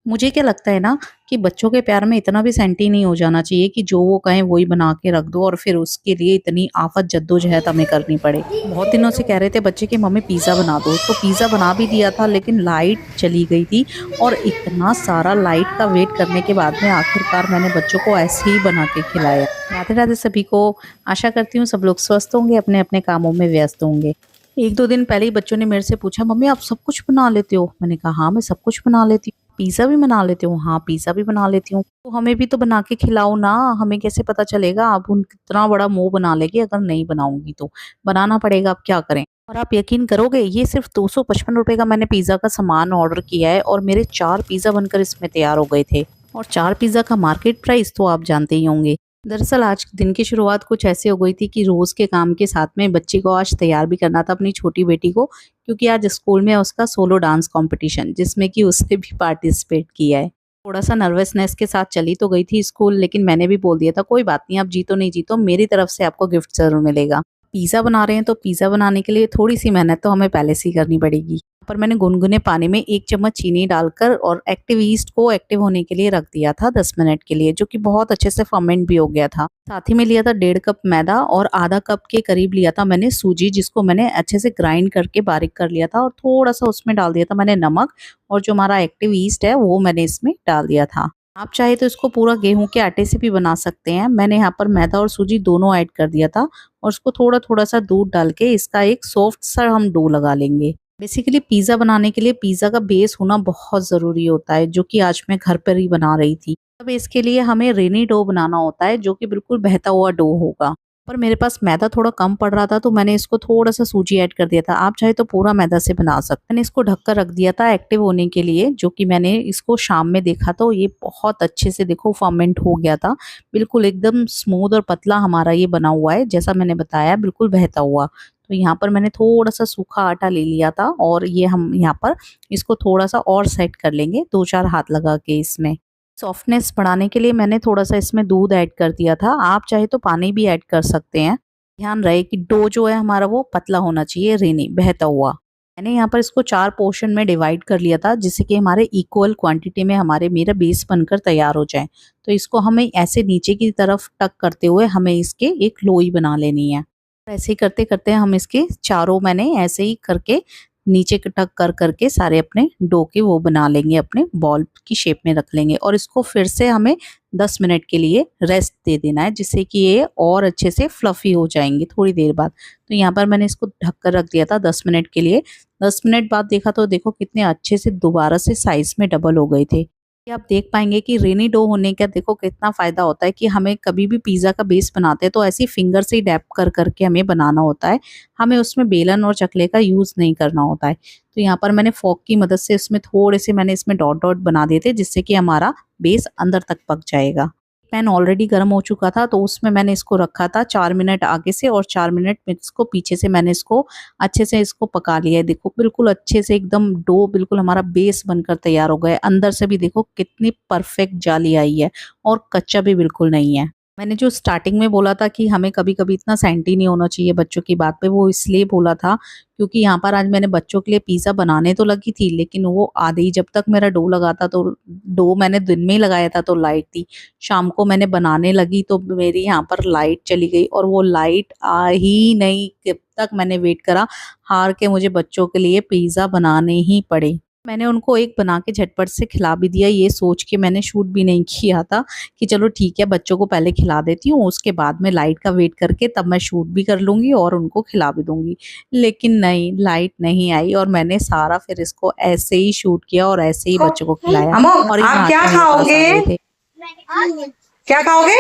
मुझे क्या लगता है ना कि बच्चों के प्यार में इतना भी सेंटी नहीं हो जाना चाहिए कि जो वो कहें वही बना के रख दो और फिर उसके लिए इतनी आफत जद्दोजहद हमें करनी पड़े। बहुत दिनों से कह रहे थे बच्चे कि मम्मी पिज़्ज़ा बना दो, तो पिज़्ज़ा बना भी दिया था लेकिन लाइट चली गई थी और इतना सारा लाइट का वेट करने के बाद में आखिरकार मैंने बच्चों को ऐसे ही बना के खिलाया। राधे-राधे सभी को। आशा करती हूँ सब लोग स्वस्थ होंगे, अपने-अपने कामों में व्यस्त होंगे। 1-2 दिन पहले ही बच्चों ने मेरे से पूछा, "मम्मी आप सब कुछ बना लेते हो?" मैंने कहा, "हाँ, मैं सब कुछ बना लेती हूँ।" "पिज़्ज़ा भी बना लेते हो?" "हाँ, पिज़्ज़ा भी बना लेती हूँ।" "तो हमें भी तो बना के खिलाओ ना, हमें कैसे पता चलेगा?" अब उन कितना बड़ा मुँह बना लेंगे अगर नहीं बनाऊँगी तो। बनाना पड़ेगा, अब क्या करें? और आप यकीन करोगे ये सिर्फ़ ₹255 का मैंने पिज़्ज़ा का सामान ऑर्डर किया है और मेरे 4 पिज़्ज़ा बनकर इसमें तैयार हो गए थे। और 4 पिज़्ज़ा का मार्केट प्राइस तो आप जानते ही होंगे। दरअसल आज दिन की शुरुआत कुछ ऐसे हो गई थी कि रोज़ के काम के साथ में बच्ची को आज तैयार भी करना था, अपनी छोटी बेटी को, क्योंकि आज स्कूल में उसका सोलो डांस कॉम्पिटिशन जिसमें कि उसने भी पार्टिसिपेट किया है। थोड़ा-सा नर्वसनेस के साथ चली तो गई थी स्कूल, लेकिन मैंने भी बोल दिया था कोई बात नहीं, आप जीतो नहीं जीतो मेरी तरफ से आपको गिफ्ट ज़रूर मिलेगा। पिज़्ज़ा बना रहे हैं तो पिज़्ज़ा बनाने के लिए थोड़ी-सी मेहनत तो हमें पहले से ही करनी पड़ेगी। पर मैंने गुनगुने पानी में 1 चम्मच चीनी डालकर और एक्टिव ईस्ट को एक्टिव होने के लिए रख दिया था 10 मिनट के लिए, जो कि बहुत अच्छे से फर्मेंट भी हो गया था। साथ ही में लिया था 1.5 कप मैदा और आधा कप के करीब लिया था मैंने सूजी, जिसको मैंने अच्छे से ग्राइंड करके बारीक कर लिया था और थोड़ा-सा उसमें डाल दिया था मैंने नमक और जो हमारा एक्टिव ईस्ट है वो मैंने इसमें डाल दिया था। आप चाहे तो इसको पूरा गेहूँ के आटे से भी बना सकते हैं। मैंने यहाँ पर मैदा और सूजी दोनों ऐड कर दिया था और उसको थोड़ा-थोड़ा सा दूध डाल के इसका एक सॉफ्ट सा हम डो लगा लेंगे। बेसिकली पिज़्ज़ा बनाने के लिए पिज़्ज़ा का बेस होना बहुत ज़रूरी होता है, जो कि आज मैं घर पर ही बना रही थी। अब इसके लिए हमें रेनी डो बनाना होता है, जो कि बिल्कुल बहता हुआ डो होगा। पर मेरे पास मैदा थोड़ा कम पड़ रहा था, तो मैंने इसको थोड़ा-सा सूजी ऐड कर दिया था। आप चाहे तो पूरा मैदा से बना सकते हैं। मैंने इसको ढककर रख दिया था एक्टिव होने के लिए, जो कि मैंने इसको शाम में देखा तो ये बहुत अच्छे से देखो फर्मेंट हो गया था। बिल्कुल एकदम स्मूथ और पतला हमारा ये बना हुआ है, जैसा मैंने बताया बिल्कुल बहता हुआ। तो यहाँ पर मैंने थोड़ा-सा सूखा आटा ले लिया था और ये हम यहाँ पर इसको थोड़ा-सा और सेट कर लेंगे 2-4 हाथ लगा के इसमें। सॉफ्टनेस बढ़ाने के लिए मैंने थोड़ा-सा इसमें दूध ऐड कर दिया था, आप चाहे तो पानी भी ऐड कर सकते हैं। ध्यान रहे कि डो जो है हमारा वो पतला होना चाहिए, रेनी बहता हुआ। मैंने यहाँ पर इसको 4 पोर्शन में डिवाइड कर लिया था, जिससे कि हमारे इक्वल क्वांटिटी में मेरा बेस बनकर तैयार हो जाए। तो इसको हमें ऐसे नीचे की तरफ टक करते हुए हमें इसके एक लोई बना लेनी है। ऐसे ही करते-करते हम इसके चारों मैंने ऐसे ही करके नीचे के टक कर के सारे अपने डो के वो बना लेंगे, अपने बॉल की शेप में रख लेंगे और इसको फिर से हमें 10 मिनट के लिए रेस्ट दे देना है, जिससे कि ये और अच्छे से फ्लफी हो जाएंगे थोड़ी देर बाद। तो यहाँ पर मैंने इसको ढक कर रख दिया था 10 मिनट के लिए। 10 मिनट बाद देखा तो देखो कितने अच्छे से दोबारा से साइज में डबल हो गए थे। ये आप देख पाएंगे कि रेनी डो होने का देखो कितना फ़ायदा होता है कि हमें कभी भी पिज़्ज़ा का बेस बनाते हैं तो ऐसे ही फिंगर से ही डैप कर करके हमें बनाना होता है। हमें उसमें बेलन और चकले का यूज़ नहीं करना होता है। तो यहाँ पर मैंने फ़ोर्क की मदद से उसमें थोड़े से मैंने इसमें डॉट डॉट बना दिए थे, जिससे कि हमारा बेस अंदर तक पक जाएगा। पैन ऑलरेडी गर्म हो चुका था तो उसमें मैंने इसको रखा था 4 मिनट आगे से और 4 मिनट में इसको पीछे से मैंने इसको अच्छे से इसको पका लिया है। देखो बिल्कुल अच्छे से एकदम डो बिल्कुल हमारा बेस बनकर तैयार हो गया है। अंदर से भी देखो कितनी परफेक्ट जाली आई है और कच्चा भी बिल्कुल नहीं है। मैंने जो स्टार्टिंग में बोला था कि हमें कभी-कभी इतना सेंटी नहीं होना चाहिए बच्चों की बात पे, वो इसलिए बोला था क्योंकि यहाँ पर आज मैंने बच्चों के लिए पिज़्ज़ा बनाने तो लगी थी, लेकिन वो आधे ही जब तक मेरा डो लगा था तो डो मैंने दिन में ही लगाया था तो लाइट थी। शाम को मैंने बनाने लगी तो मेरी यहाँ पर लाइट चली गई और वो लाइट आ ही नहीं, जब तक मैंने वेट करा, हार के मुझे बच्चों के लिए पिज़्ज़ा बनाने ही पड़े। मैंने उनको एक बना के झटपट से खिला भी दिया, ये सोच के मैंने शूट भी नहीं किया था कि चलो ठीक है बच्चों को पहले खिला देती हूँ, उसके बाद में लाइट का वेट करके तब मैं शूट भी कर लूँगी और उनको खिला भी दूँगी। लेकिन नहीं, लाइट नहीं आई और मैंने सारा फिर इसको ऐसे ही शूट किया और ऐसे ही बच्चों को खिलाया। अमोक और आप यहाँ क्या आके मेरे पास आ खाओगे? गए थे। क्या खाओगे?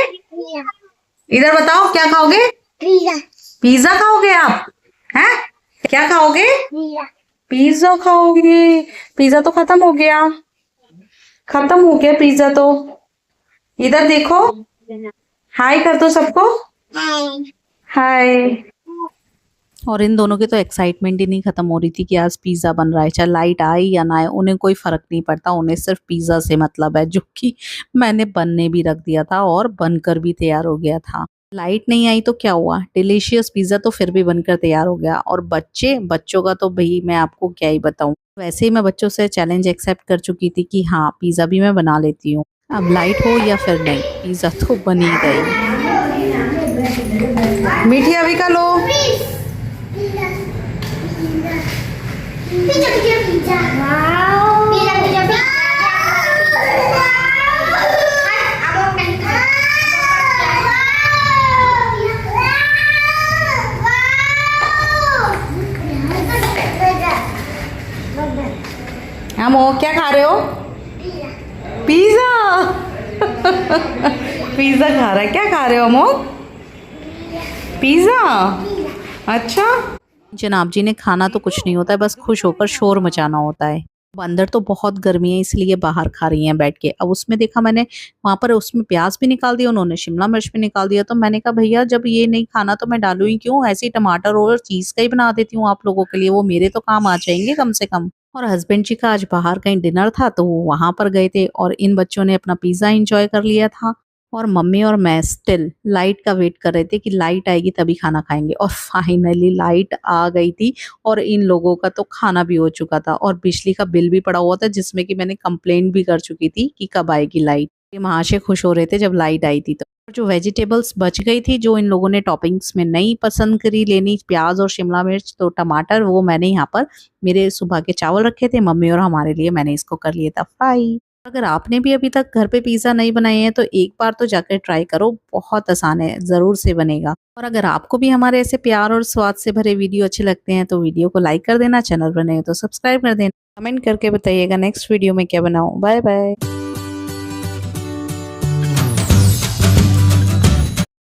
इधर बताओ क्या खाओगे? पिज़्ज़ा। पिज्जा खाओगे आप? हैं? क्या खाओगे? पिज़्ज़ा। पिज्जा खाओगे? पिज्जा तो खत्म हो गया। खत्म हो गया पिज्जा तो। इधर देखो, हाय कर दो सबको। हाय। हाय। और इन दोनों की तो एक्साइटमेंट ही नहीं खत्म हो रही थी कि आज पिज़्ज़ा बन रहा है, चाहे लाइट आए या ना आए, उन्हें कोई फ़र्क नहीं पड़ता, उन्हें सिर्फ पिज़्ज़ा से मतलब है, जो कि मैंने बनने भी रख दिया था और बनकर भी तैयार हो गया था। लाइट नहीं आई तो क्या हुआ, डिलीशियस पिज्जा तो फिर भी बनकर तैयार हो गया। और बच्चों का तो भाई मैं आपको क्या ही बताऊं। वैसे ही मैं बच्चों से चैलेंज एक्सेप्ट कर चुकी थी कि हाँ पिज्जा भी मैं बना लेती हूँ। अब लाइट हो या फिर नहीं, पिज्जा तो बन ही गई। मीठी अभी का लो। Pizza, pizza, pizza. Wow. Pizza, pizza, pizza. हम हो क्या खा रहे हो? पिज्जा। पिज्जा खा रहा है, क्या खा रहे हो अमोक? पिज्जा। अच्छा। जनाब जी ने खाना तो कुछ नहीं होता है, बस खुश होकर शोर मचाना होता है। अब अंदर तो बहुत गर्मी है इसलिए बाहर खा रही हैं बैठ के। अब उसमें देखा मैंने वहां पर उसमें प्याज भी निकाल दिया उन्होंने, शिमला मिर्च भी निकाल दिया। तो मैंने कहा भैया जब ये नहीं खाना तो मैं डालू ही क्यों, ऐसे ही टमाटर और चीज का ही बना देती हूँ आप लोगों के लिए, वो मेरे तो काम आ जाएंगे कम से कम। और हस्बैंड जी का आज बाहर कहीं डिनर था तो वो वहां पर गए थे और इन बच्चों ने अपना पिज्जा एंजॉय कर लिया था। और मम्मी और मैं स्टिल लाइट का वेट कर रहे थे कि लाइट आएगी तभी खाना खाएंगे। और फाइनली लाइट आ गई थी और इन लोगों का तो खाना भी हो चुका था और बिजली का बिल भी पड़ा हुआ था, जिसमें कि मैंने कंप्लेंट भी कर चुकी थी कि कब आएगी लाइट। ये महाशय खुश हो रहे थे जब लाइट आई थी। तो जो वेजिटेबल्स बच गई थी, जो इन लोगों ने टॉपिंग्स में नहीं पसंद करी लेनी, प्याज और शिमला मिर्च तो टमाटर, वो मैंने यहाँ पर मेरे सुबह के चावल रखे थे मम्मी और हमारे लिए, मैंने इसको कर लिया था फ्राई। अगर आपने भी अभी तक घर पे पिज़्ज़ा नहीं बनाए हैं तो एक बार तो जाकर ट्राई करो, बहुत आसान है, ज़रूर से बनेगा। और अगर आपको भी हमारे ऐसे प्यार और स्वाद से भरे वीडियो अच्छे लगते हैं तो वीडियो को लाइक कर देना, चैनल पर नए हो तो सब्सक्राइब कर देना, कमेंट करके बताइएगा नेक्स्ट वीडियो में क्या बनाऊं। Bye bye.